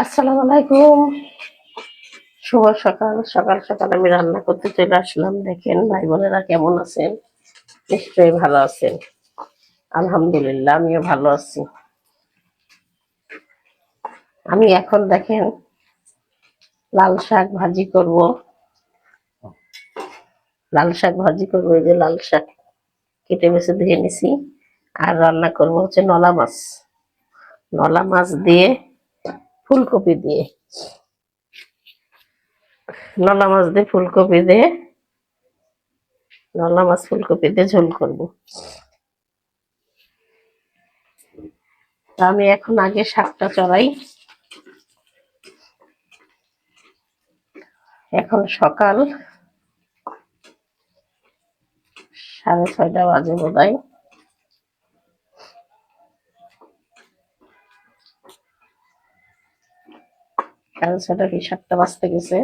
আসসালামু আলাইকুম। শুভ সকাল। সকাল সকাল আমি রান্না করতে চলে আসলাম। দেখেন ভাই বোনেরা কেমন আছেন? নিশ্চয়ই ভালো আছেন। আলহামদুলিল্লাহ আমিও ভালো আছি। আমি এখন দেখেন লাল শাক ভাজি করব। লাল শাক ভাজি করবো, এই যে লাল শাক কেটে বেছে ধুয়ে নিছি। আর রান্না করব হচ্ছে নলা মাছ। নলা মাছ দিয়ে ফুলকপি দিয়ে, নলা মাছ দিয়ে ফুলকপি দিয়ে, নলা মাছ ফুলকপি দিয়ে ঝোল করব। তা আমি এখন আগে শাকটা চড়াই। এখন সকাল 6:30 বাজে বোধহয়। 6:30 কি 7টা বাজতে গেছে।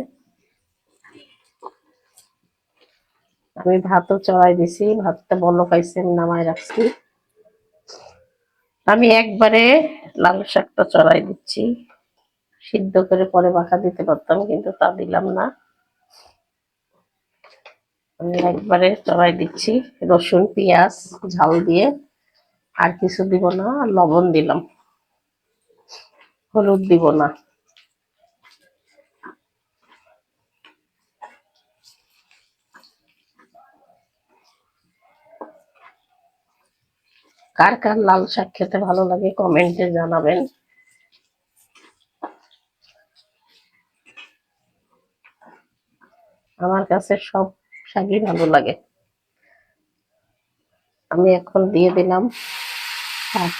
আমি ভাতও চড়াই দিছি, ভাতটা বলক আইছে, আমি নামায় রাখছি। আমি একবারে লাল শাকটা চড়াই দিচ্ছি। সিদ্ধ করে পরে মাখা দিতে পারতাম, কিন্তু তা দিলাম না। আমি একবারে চড়াই দিচ্ছি, রসুন পেঁয়াজ ঝাল দিয়ে। আর কিছু দিব না, লবণ দিলাম, হলুদ দিব না। কার কার লাল শাক খেতে ভালো লাগে কমেন্টে জানাবেন। আমার কাছে সব শাকই ভালো লাগে। আমি এখন দিয়ে দিলাম শাক।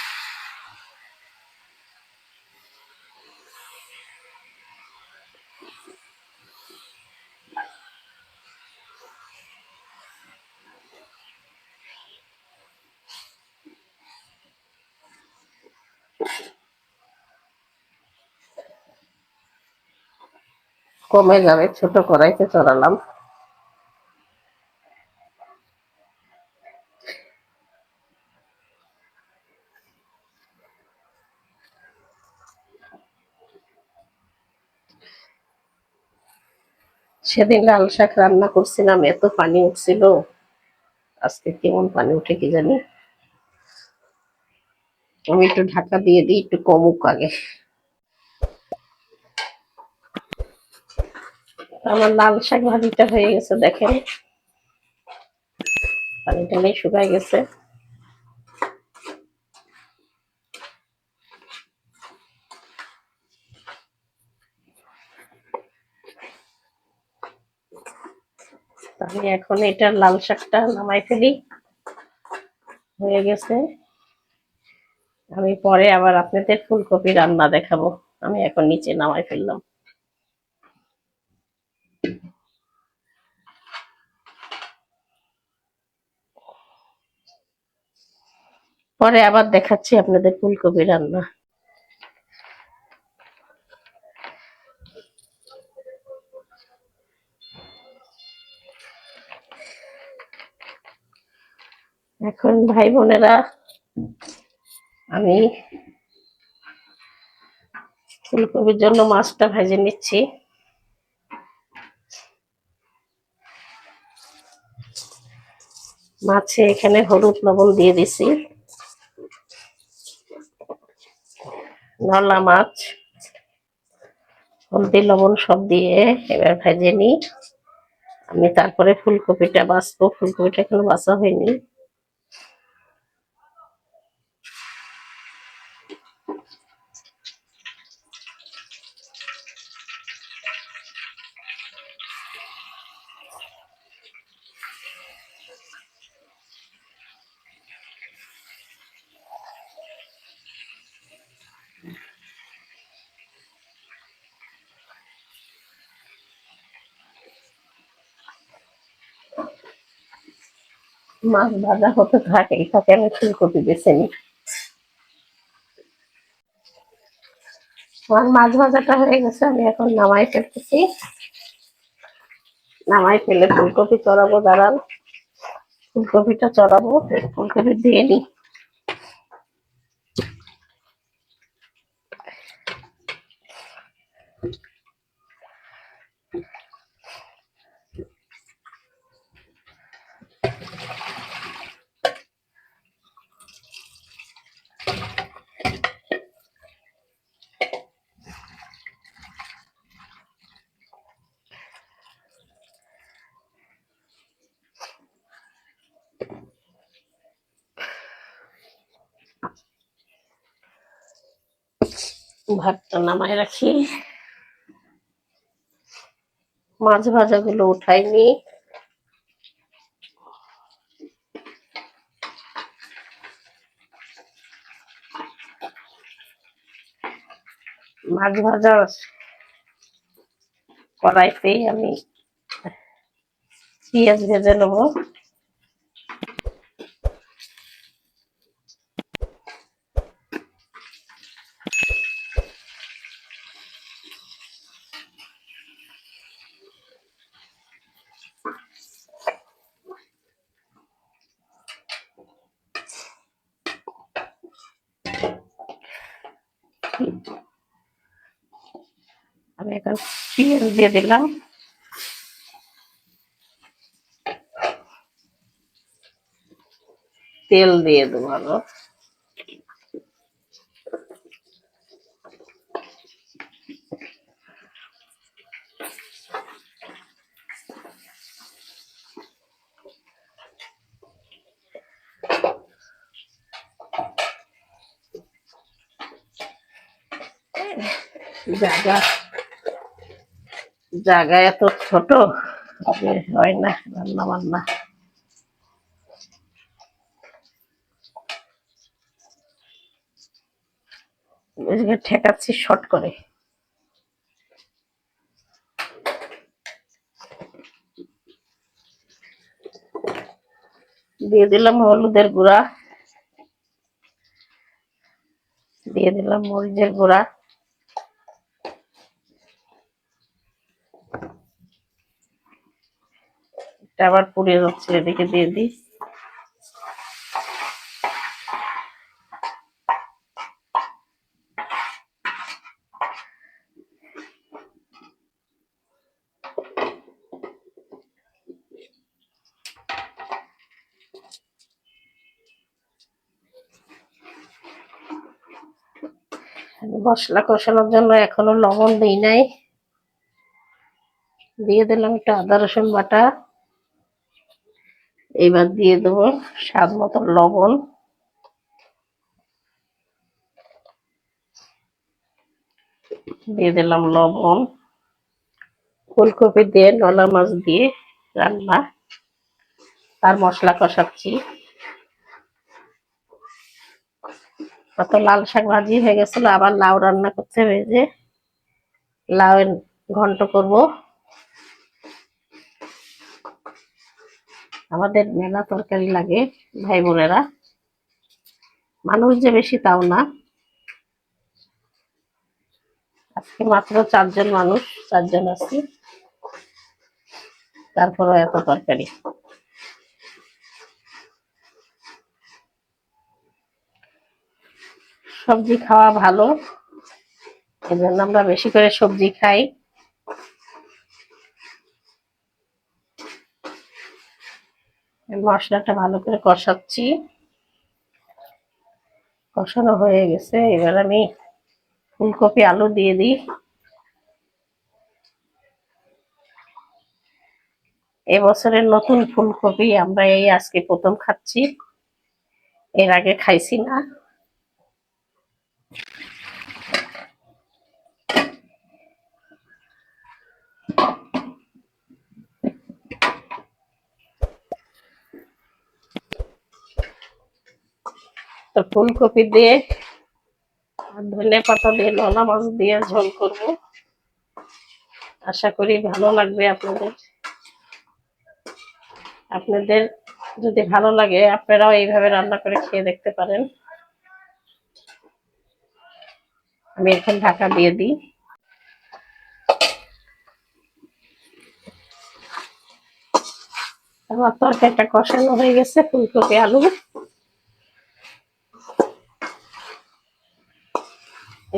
কমে যাবে, ছোট কড়াইতে চড়ালাম। সেদিন লাল শাক রান্না করছিলাম, এত পানি উঠছিল। আজকে কেমন পানি উঠে কি জানি। আমি একটু ঢাকা দিয়ে দিই, একটু কমুক আগে। আমার লাল শাক ভাজিটা হয়ে গেছে দেখেন, পানি টানি শুকায় গেছে। আমি এখন এটা লাল শাকটা নামাই ফেলি। হয়ে গেছে। আমি পরে আবার আপনাদের ফুলকপি রান্না দেখাবো। আমি এখন নিচে নামাই ফেললাম। পরে আবার দেখাচ্ছি আপনাদের ফুলকপি রান্না। এখন ভাই বোনেরা, আমি ফুলকপির জন্য মাছটা ভেজে নিচ্ছি। মাছে এখানে হলুদ লবণ দিয়ে দিছি। নলা মাছ হলদি লবণ সব দিয়ে এবার ভেজে নিই। আমি তারপরে ফুলকপিটা বাছবো, ফুলকপিটা এখনো বাছা হয়নি। মাছ ভাজা হতে থাকে, এই ফাঁকে আমি ফুলকপি বেছে নিই। আমার মাছ ভাজাটা হয়ে গেছে, আমি এখন নামাই ফেলতেছি। নামাই ফেলে ফুলকপি চড়াবো, দাঁড়ান। ফুলকপিটা চড়াবো, ফুলকপি দিয়ে নিই। ভাতটা নামায় রাখি, মাছ ভাজাগুলো উঠাইনি। মাছ ভাজা কড়াইতেই আমি পেঁয়াজ ভেজে নেবো। আমি এখন পেঁয়াজ দিয়ে দিলাম, তেল দিয়ে দেবো আরো। জায়গা জায়গা এত ছোট হয় না রান্না বান্না। ঠেকাচ্ছি শর্ট করে। দিয়ে দিলাম হলুদের গুঁড়া, দিয়ে দিলাম মরিচের গুঁড়া, এটা আবার পুড়ে যাচ্ছে, এদিকে দিয়ে দিই। মশলা কষানোর জন্য এখনো লবণ দিই নাই। দিয়ে দিলাম একটু আদা রসুন বাটা। এবার দিয়ে দেবো স্বাদ মতো লবণ। দিয়ে দিলাম লবণ। ফুলকপি দিয়ে নলা মাছ দিয়ে রান্না, তার মশলা কষাচ্ছি। কত লাল শাক ভাজি হয়ে গেছিল, আবার লাউ রান্না করতে হয়েছে, লাউ ঘন্ট করব। আমাদের মেলা তরকারি লাগে ভাই বোনেরা, মানুষ যে বেশি তাও না, আজকে মাত্র 4 জন মানুষ, 4 জন আছি, তারপরে এত তরকারি। সবজি খাওয়া ভালো, এই জন্য আমরা বেশি করে সবজি খাই। মশলাটা ভালো করে কষাচ্ছি, কষানো হয়ে গেছে। এবার আমি ফুলকপি আলু দিয়ে দিই। এবছরের নতুন ফুলকপি আমরা এই আজকে প্রথম খাচ্ছি, এর আগে খাইছি না। তো ফুলকপি দিয়ে আর ধনে পাতা দিয়ে নলা মাছ দিয়ে ঝোল করব, আশা করি ভালো লাগবে আপনাদের। আপনাদের যদি ভালো লাগে আপনারাও এইভাবে রান্না করে খেয়ে দেখতে পারেন। আমি এখন ঢাকা দিয়ে দিই। আমার তরকারিটা কষানো হয়ে গেছে, ফুলকপি আলু।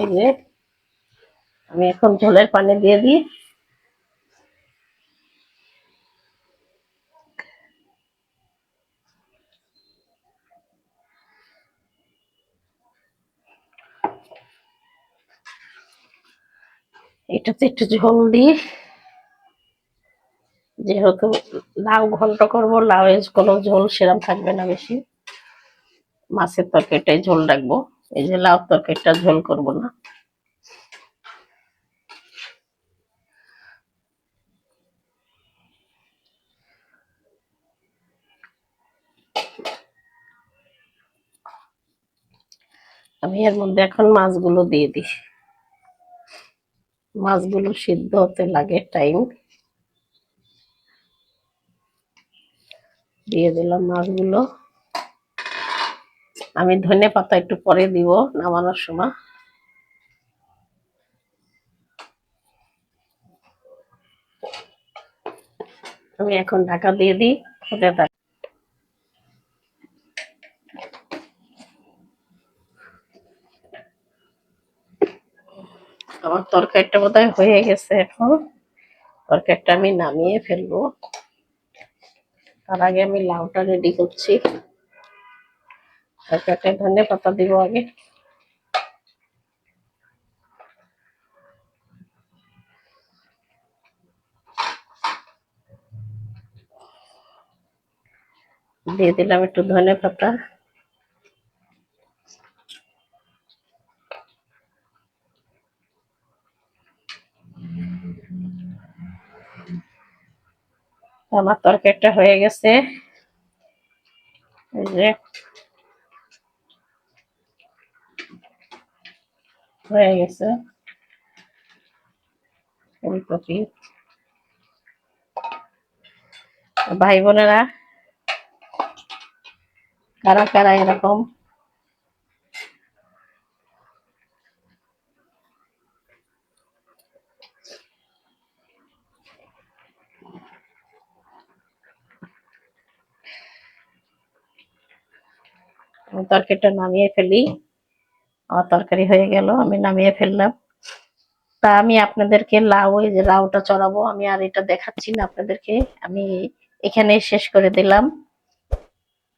এই যে আমি এখন ঝোলের পানি দিয়ে দিই। এটাতে একটু ঝোল দিই, যেহেতু লাউ ঘন্ট করবো, লাউয়ের কোনো ঝোল সেরম থাকবে না বেশি। মাছের তরকারিটাই ঝোল রাখবো, এই যে লাউ তরকারিটা ঝোল করব না। আমি এর মধ্যে এখন মাছগুলো দিয়ে দিই। মাছগুলো সিদ্ধ হতে লাগে টাইম। দিয়ে দিলাম মাছগুলো। আমি ধনে পাতা একটু পরে দিব নামানোর সময়। আমি এখন ঢাকা দিয়ে দিই, হতে থাক। আমার তরকারিটা বোধহয় হয়ে গেছে। এখন তরকারিটা আমি নামিয়ে ফেলবো। তার আগে আমি লাউটা রেডি করছি। তরকারিটায় ধনে পাতা দিব আগে। দিয়ে দিলাম একটু ধনে পাতা। আমার তরকারিটা হয়ে গেছে, এই যে হয়ে গেছে ফুলকপি। ভাই বোনেরা, কারা কারা এরকম তরকারিটা নামিয়ে ফেলি। আমার তরকারি হয়ে গেল, আমি নামিয়ে ফেললাম। তা আমি আপনাদেরকে লাউ, এই যে লাউটা চড়াবো, আমি আর এটা দেখাচ্ছি না আপনাদেরকে। আমি এখানে শেষ করে দিলাম।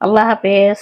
আল্লাহ হাফেজ।